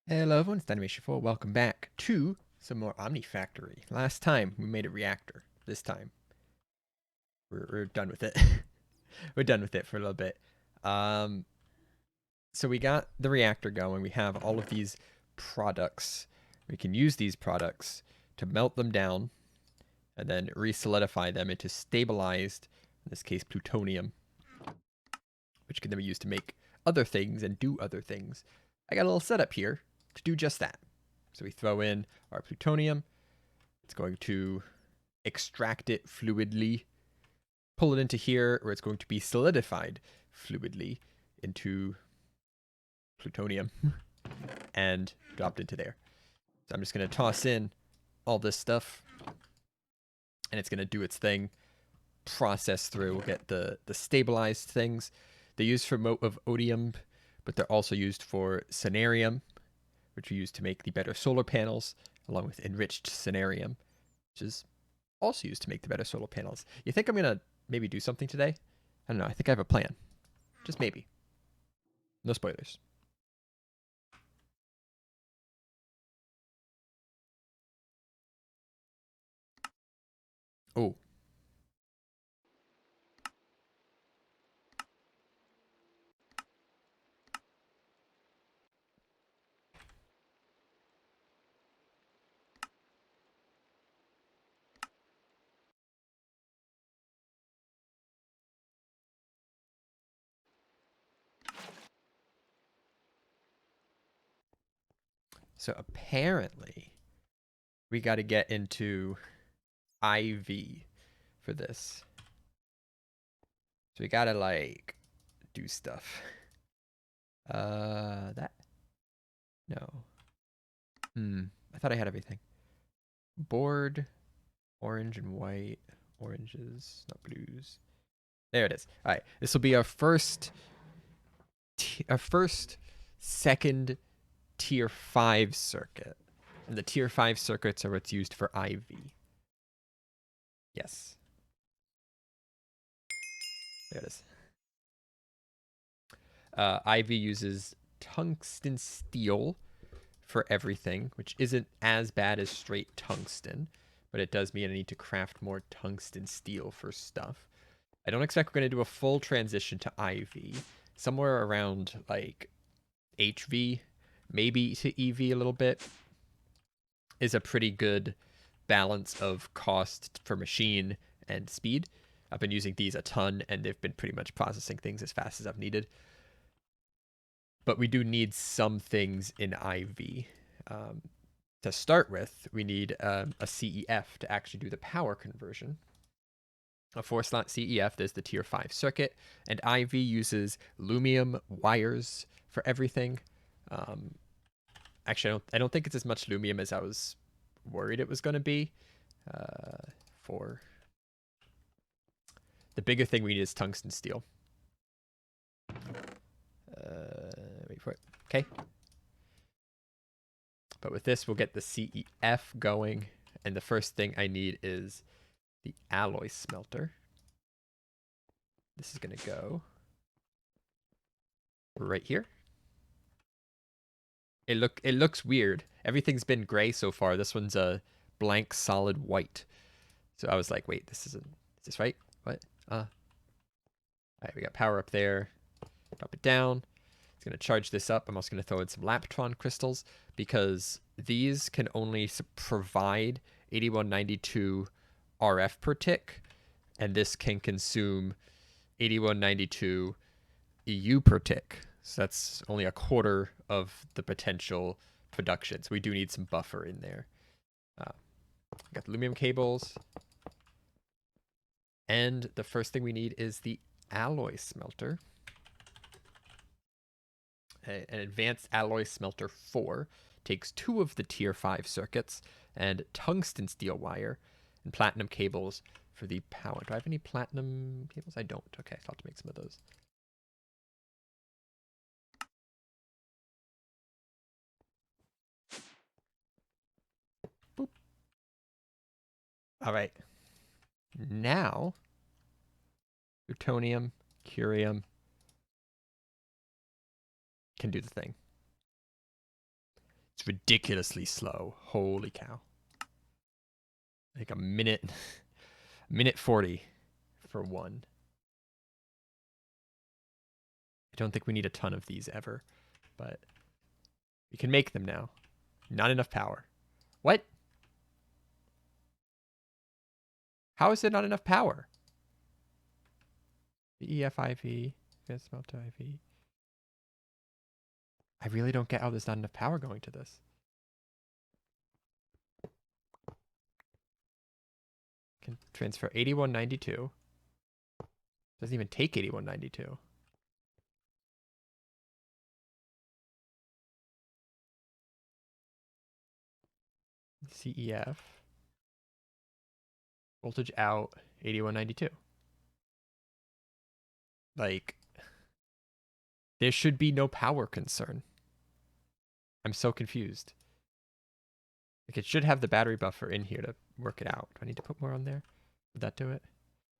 Hello everyone, it's Omnifactory. Welcome back to some more Omnifactory. Last time we made a reactor. This time we're done with it. We're done with it for a little bit. So we got the reactor going. We have all of these products. We can use these products to melt them down and then re-solidify them into stabilized, in this case plutonium, which can then be used to make other things and do other things. I got a little setup here to do just that. So we throw in our plutonium. It's going to extract it fluidly, pull it into here, where it's going to be solidified fluidly into plutonium and dropped into there. So I'm just going to toss in all this stuff, and it's going to do its thing, process through. We'll get the stabilized things. They're used for of odium, but they're also used for cenarium, which we use to make the better solar panels, along with enriched cenarium, which is also used to make the better solar panels. You think I'm going to maybe do something today? I don't know. I think I have a plan. Just maybe. No spoilers. Oh. So apparently, we got to get into IV for this. So we got to, like, do stuff. That? No. I thought I had everything. Board, orange and white, oranges, not blues. There it is. All right, this will be our first second tier 5 circuit. And the tier 5 circuits are what's used for IV. Yes. There it is. IV uses tungsten steel for everything, which isn't as bad as straight tungsten, but it does mean I need to craft more tungsten steel for stuff. I don't expect we're going to do a full transition to IV. Somewhere around, like, HV, maybe to EV a little bit, is a pretty good balance of cost for machine and speed. I've been using these a ton, and they've been pretty much processing things as fast as I've needed. But we do need some things in IV. To start with, we need a CEF to actually do the power conversion. A 4-slot CEF, there's the tier 5 circuit, and IV uses lumium wires for everything. Actually, I don't think it's as much lumium as I was worried it was going to be. For the bigger thing we need is tungsten steel. Wait for it. Okay. But with this, we'll get the CEF going, and the first thing I need is the alloy smelter. This is going to go right here. It looks weird. Everything's been gray so far. This one's a blank solid white. So I was like, wait, is this right? What? All right, we got power up there. Drop it down. It's going to charge this up. I'm also going to throw in some Laptron crystals because these can only provide 8192 RF per tick, and this can consume 8192 EU per tick. So that's only a quarter of the potential production. So we do need some buffer in there. Got the aluminum cables. And the first thing we need is the alloy smelter. An advanced alloy smelter 4 takes 2 of the tier 5 circuits and tungsten steel wire and platinum cables for the power. Do I have any platinum cables? I don't. Okay, I'll have to make some of those. Boop. All right. Now, plutonium, curium can do the thing. It's ridiculously slow. Holy cow. Like a minute, minute 40 for one. I don't think we need a ton of these ever, but we can make them now. Not enough power. What? How is it not enough power? EFIV, Smelt IV. I really don't get how there's not enough power going to this. Can transfer 8192. Doesn't even take 8192. CEF. Voltage out, 8192. Like, there should be no power concern. I'm so confused. Like, it should have the battery buffer in here to work it out. Do I need to put more on there? Would that do it?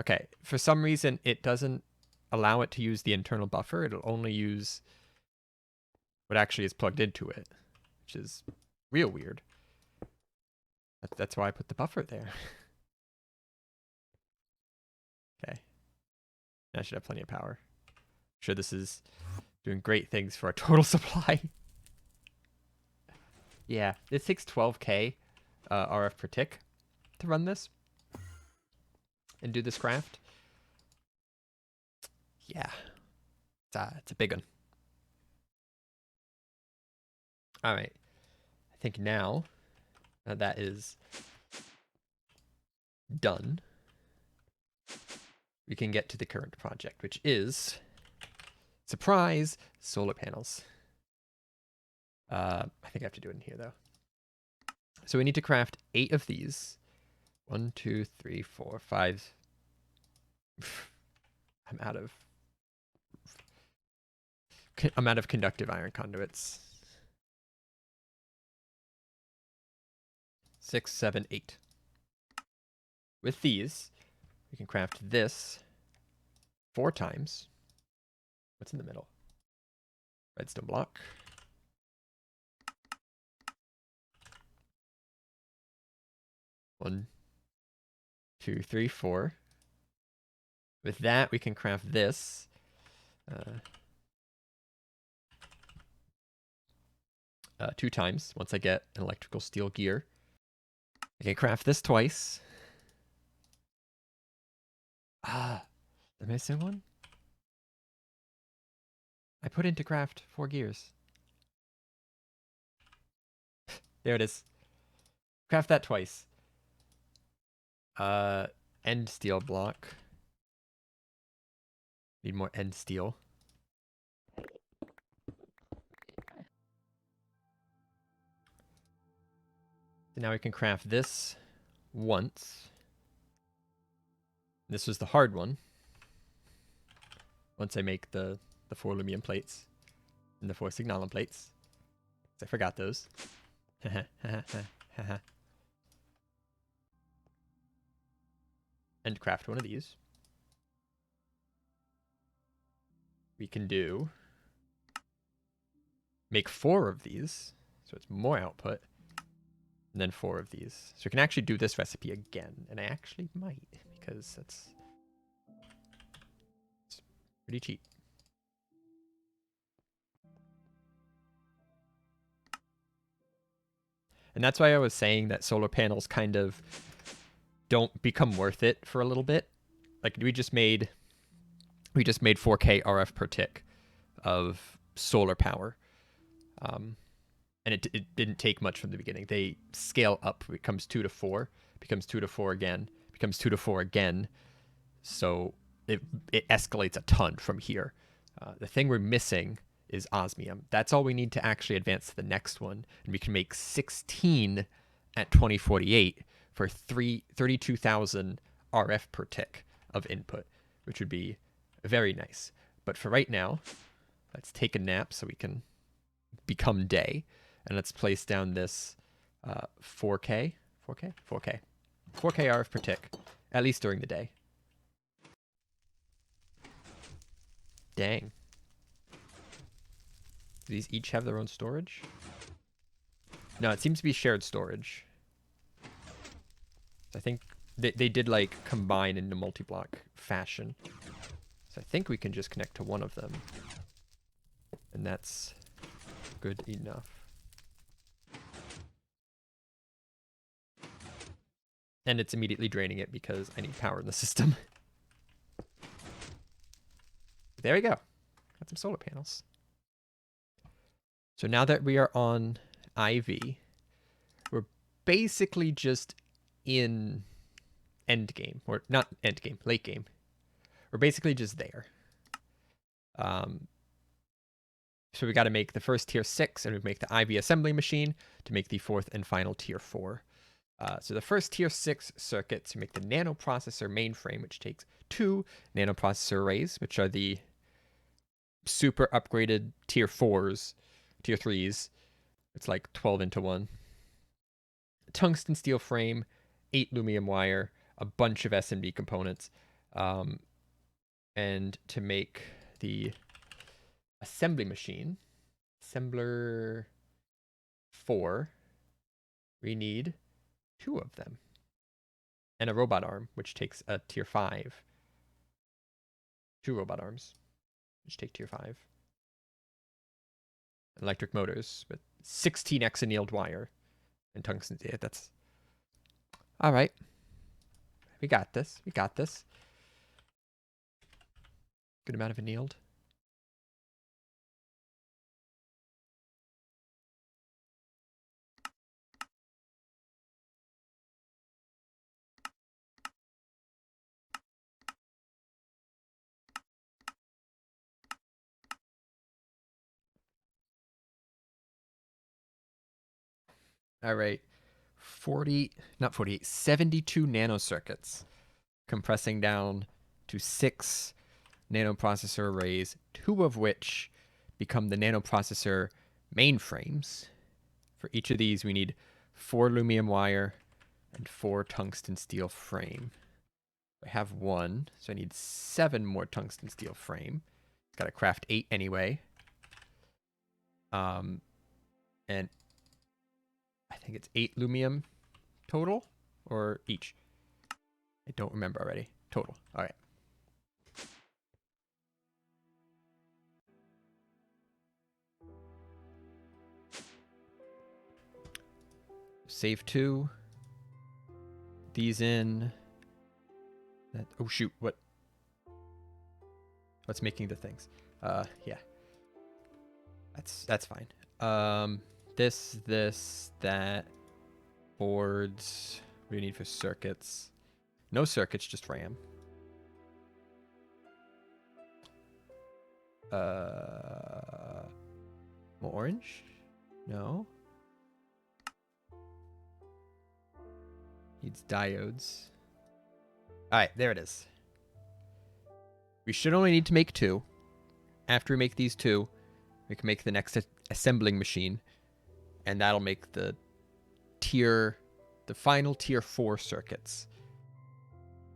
Okay, for some reason, it doesn't allow it to use the internal buffer. It'll only use what actually is plugged into it, which is real weird. That's why I put the buffer there. Okay. I should have plenty of power. I'm sure this is doing great things for our total supply. Yeah, it takes 12K RF per tick to run this and do this craft. Yeah, it's a big one. All right, I think now that is done, we can get to the current project, which is, surprise, solar panels. I think I have to do it in here though. So we need to craft 8 of these. 1, 2, 3, 4, 5. I'm out of conductive iron conduits. 6, 7, 8. With these, we can craft this 4 times. What's in the middle? Redstone block. One, 2, 3, 4. With that, we can craft this. 2 times, once I get an electrical steel gear. I can craft this twice. Ah, the missing one? I put in to craft 4 gears. There it is. Craft that twice. End steel block. Need more end steel. So now we can craft this once. This was the hard one. Once I make the 4 aluminum plates and the 4 signalum plates. I forgot those. And craft one of these. We can make 4 of these, so it's more output, and then 4 of these. So we can actually do this recipe again, and I actually might, because it's pretty cheap. And that's why I was saying that solar panels kind of don't become worth it for a little bit. Like we just made 4K RF per tick of solar power. And it didn't take much from the beginning. They scale up. It becomes 2 to 4, becomes 2 to 4 again, becomes 2 to 4 again. So it escalates a ton from here. The thing we're missing is osmium. That's all we need to actually advance to the next one. And we can make 16 at 2048 for 32,000 RF per tick of input, which would be very nice. But for right now, let's take a nap so we can become day. And let's place down this 4K RF per tick, at least during the day. Dang. Do these each have their own storage? No, it seems to be shared storage. I think they did like combine into multi-block fashion. So I think we can just connect to one of them. And that's good enough. And it's immediately draining it because I need power in the system. There we go. Got some solar panels. So now that we are on IV, we're basically just in end game, or not end game, late game. We're basically just there. So we got to make the first tier 6, and we make the IV assembly machine to make the fourth and final tier 4. So the first tier 6 circuit to make the nanoprocessor mainframe, which takes 2 nanoprocessor arrays, which are the super upgraded tier 4s, tier 3s. It's like 12 into 1. Tungsten steel frame, 8 lumium wire, a bunch of SMD components. And to make the assembly machine, assembler 4, we need 2 of them. And a robot arm, which takes a tier 5. 2 robot arms, which take tier 5. Electric motors with 16x annealed wire and tungsten. Yeah, that's all right. We got this. We got this. Good amount of annealed. All right. 72 nanocircuits, compressing down to 6 nanoprocessor arrays, 2 of which become the nanoprocessor mainframes. For each of these, we need 4 lumium wire and 4 tungsten steel frame. I have 1, so I need 7 more tungsten steel frame. Got to craft 8 anyway. And I think it's 8 lumium total, or each. I don't remember already. Total. All right. Save 2. These in. That, oh shoot! What's making the things? Yeah. That's fine. This, that, boards. What do you need for circuits? No circuits, just RAM. More orange? No. Needs diodes. All right, there it is. We should only need to make 2. After we make these 2, we can make the next assembling machine, and that'll make the final tier 4 circuits.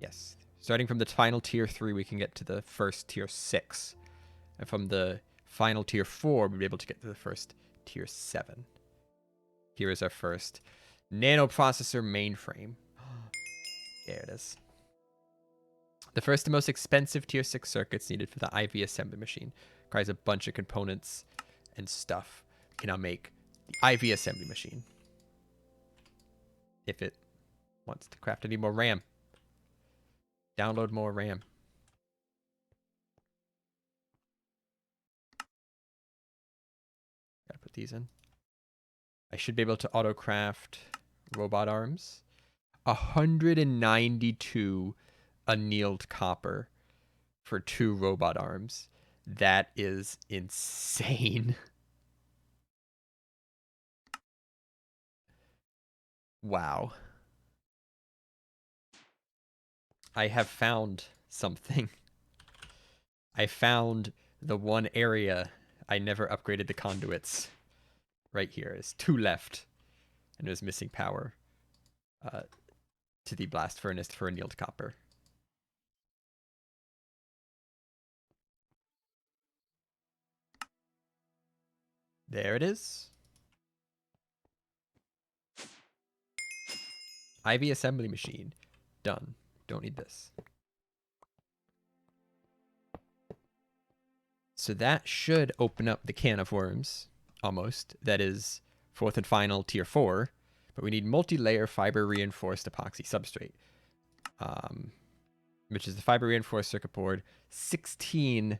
Yes. Starting from the final tier 3, we can get to the first tier 6. And from the final tier 4, we'll be able to get to the first tier 7. Here is our first nanoprocessor mainframe. There it is. The first and most expensive tier 6 circuits needed for the IV assembly machine. Requires a bunch of components and stuff. We can now make the IV assembly machine. If it wants to craft any more RAM. Download more RAM. Gotta put these in. I should be able to auto craft robot arms. 192 annealed copper for 2 robot arms. That is insane. Wow. I have found something. I found the one area I never upgraded the conduits. Right here is 2 left. And it was missing power to the blast furnace for annealed copper. There it is. IV assembly machine. Done. Don't need this. So that should open up the can of worms, almost. That is fourth and final tier 4. But we need multi-layer fiber reinforced epoxy substrate, which is the fiber reinforced circuit board, 16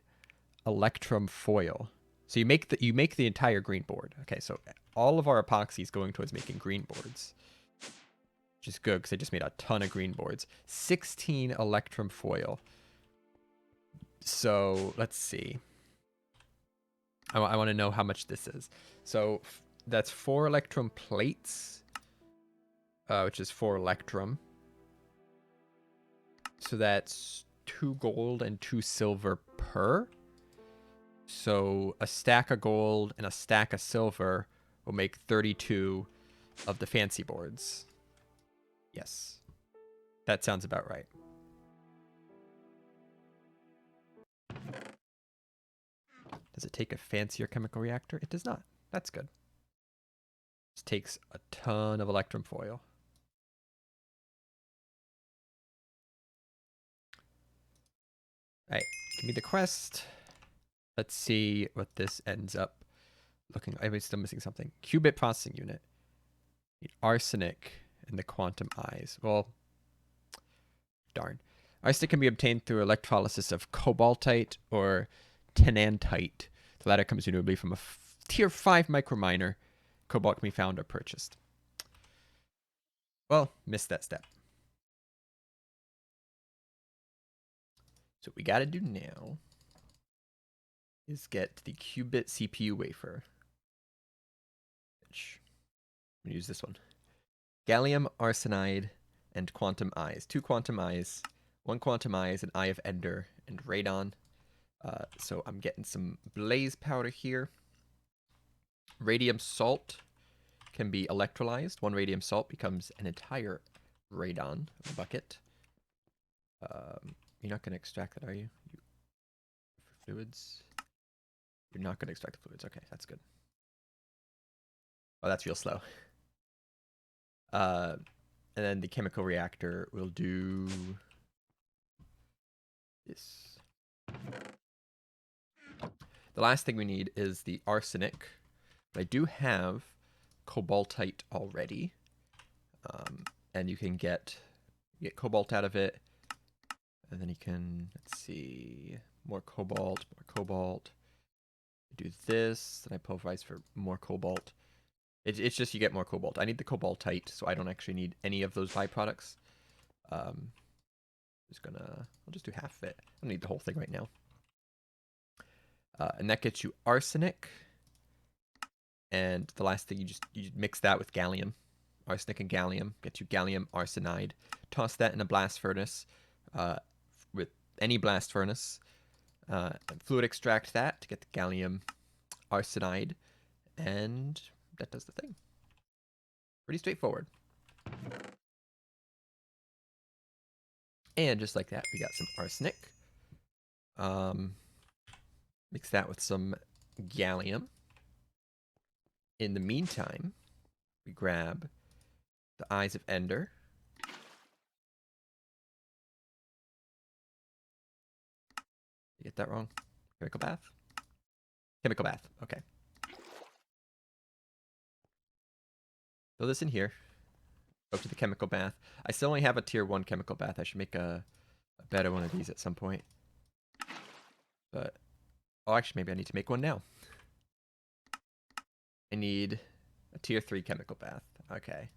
electrum foil. So you make the entire green board. Okay, so all of our epoxy is going towards making green boards, which is good because I just made a ton of green boards. 16 electrum foil. So let's see. I want to know how much this is. So that's 4 electrum plates, which is 4 electrum. So that's 2 gold and 2 silver per. So a stack of gold and a stack of silver will make 32 of the fancy boards. Yes. That sounds about right. Does it take a fancier chemical reactor? It does not. That's good. This takes a ton of electrum foil. All right, give me the quest. Let's see what this ends up looking like. I'm still missing something. Qubit processing unit. Arsenic and the quantum eyes. Well, darn. Arsenic can be obtained through electrolysis of cobaltite or tenantite. The latter comes presumably from a tier 5 microminer. Cobalt can be found or purchased. Well, missed that step. So what we got to do now is get the qubit CPU wafer. Which, I'm going to use this one. Gallium arsenide and quantum eyes. 2 quantum eyes, 1 quantum eyes, an eye of ender, and radon. So I'm getting some blaze powder here. Radium salt can be electrolyzed. 1 radium salt becomes an entire radon bucket. You're not going to extract that, are you? Fluids? You're not going to extract the fluids. Okay, that's good. Oh, that's real slow. And then the chemical reactor will do this. The last thing we need is the arsenic. I do have cobaltite already. And you can get cobalt out of it. And then you can, let's see, more cobalt. Do this, then I pulverize for more cobalt. It's just you get more cobalt. I need the cobaltite, so I don't actually need any of those byproducts. I'll just do half of it. I don't need the whole thing right now. And that gets you arsenic. And the last thing, you mix that with gallium. Arsenic and gallium gets you gallium arsenide. Toss that in a blast furnace, with any blast furnace. Fluid extract that to get the gallium arsenide, and that does the thing. Pretty straightforward. And just like that, we got some arsenic. Mix that with some gallium. In the meantime, we grab the eyes of ender. You get that wrong? Chemical bath? Chemical bath, okay. Throw this in here. Go to the chemical bath. I still only have a tier 1 chemical bath. I should make a better one of these at some point. But, oh, actually, maybe I need to make one now. I need a tier 3 chemical bath. Okay.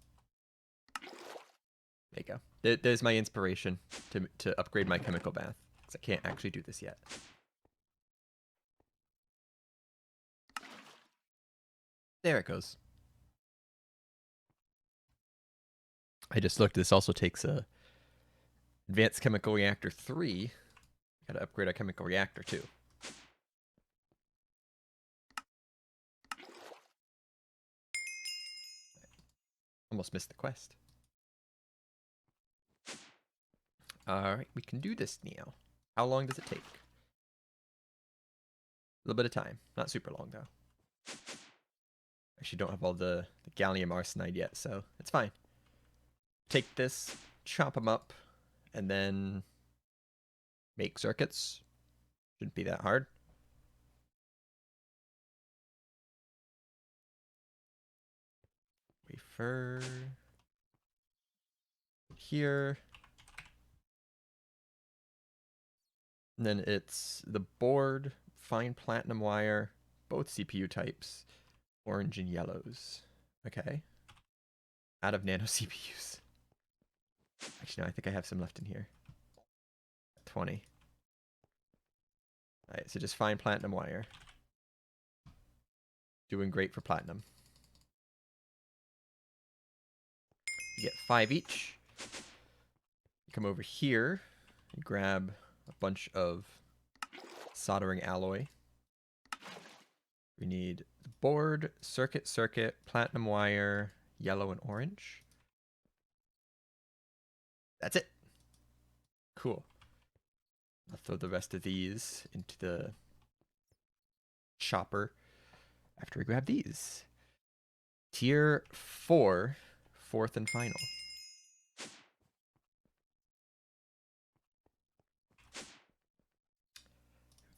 There you go. There's my inspiration to upgrade my chemical bath. Because I can't actually do this yet. There it goes. I just looked. This also takes a Advanced Chemical Reactor 3. Gotta upgrade our chemical reactor too. Almost missed the quest. Alright, we can do this now. How long does it take? A little bit of time. Not super long though. Actually don't have all the gallium arsenide yet, so it's fine. take this, chop them up, and then make circuits. Shouldn't be that hard. Wafer here. And then it's the board, fine platinum wire, both CPU types, orange and yellows. Okay. Out of nano CPUs. Actually, no, I think I have some left in here. 20. All right, so just fine platinum wire. Doing great for platinum. You get 5 each. You come over here, you grab a bunch of soldering alloy. We need the board, circuit, platinum wire, yellow and orange. That's it. Cool. I'll throw the rest of these into the chopper after we grab these. Tier 4, fourth and final.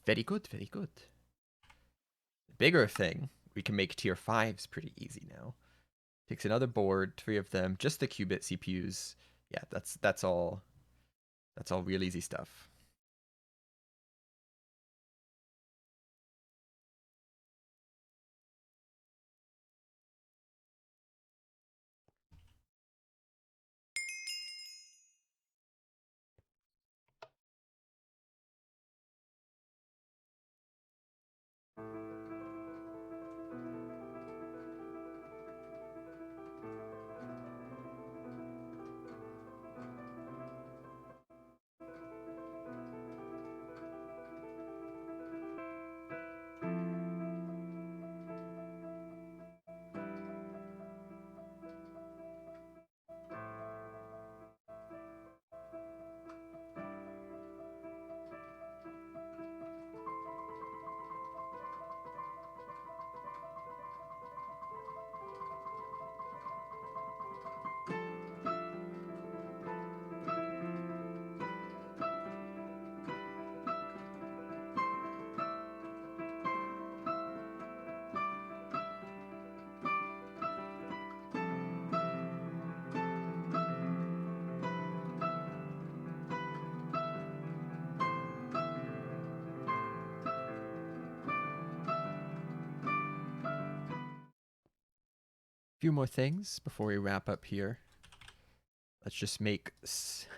Very good, very good. The bigger thing, we can make tier 5s pretty easy now. Takes another board, 3 of them, just the qubit CPUs. Yeah, that's all real easy stuff. Few more things before we wrap up here. Let's just make...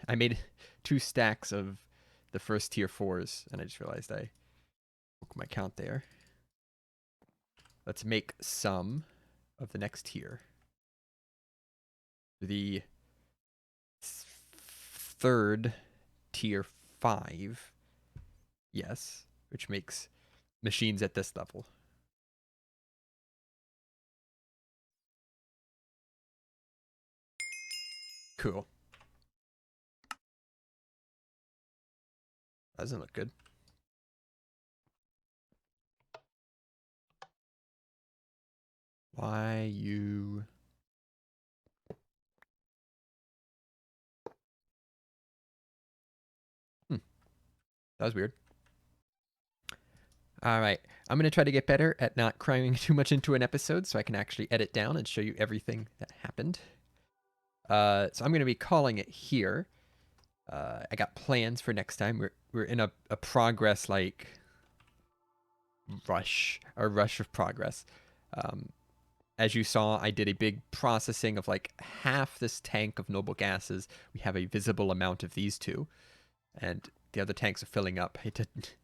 I made 2 stacks of the first tier 4s, and I just realized I broke my count there. Let's make some of the next tier. The third tier 5, yes, which makes machines at this level. Cool. Doesn't look good. Why you... That was weird. All right. I'm going to try to get better at not cramming too much into an episode so I can actually edit down and show you everything that happened. So I'm going to be calling it here. I got plans for next time. We're in a progress like rush of progress. As you saw, I did a big processing of like half this tank of noble gases. We have a visible amount of these two, and the other tanks are filling up. I didn't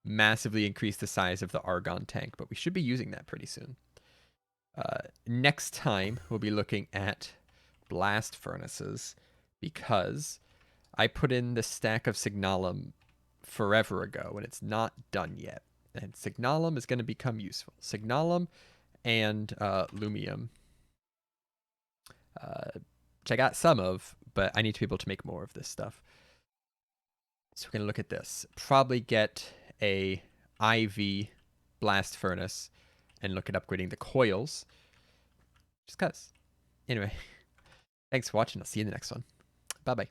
massively increase the size of the argon tank, but we should be using that pretty soon. Next time, we'll be looking at blast furnaces, because I put in the stack of signalum forever ago, and it's not done yet. And signalum is going to become useful. Signalum and lumium, which I got some of, but I need to be able to make more of this stuff. So we're going to look at this. Probably get a IV blast furnace and look at upgrading the coils. Just because. Anyway, Thanks for watching. I'll see you in the next one. Bye-bye.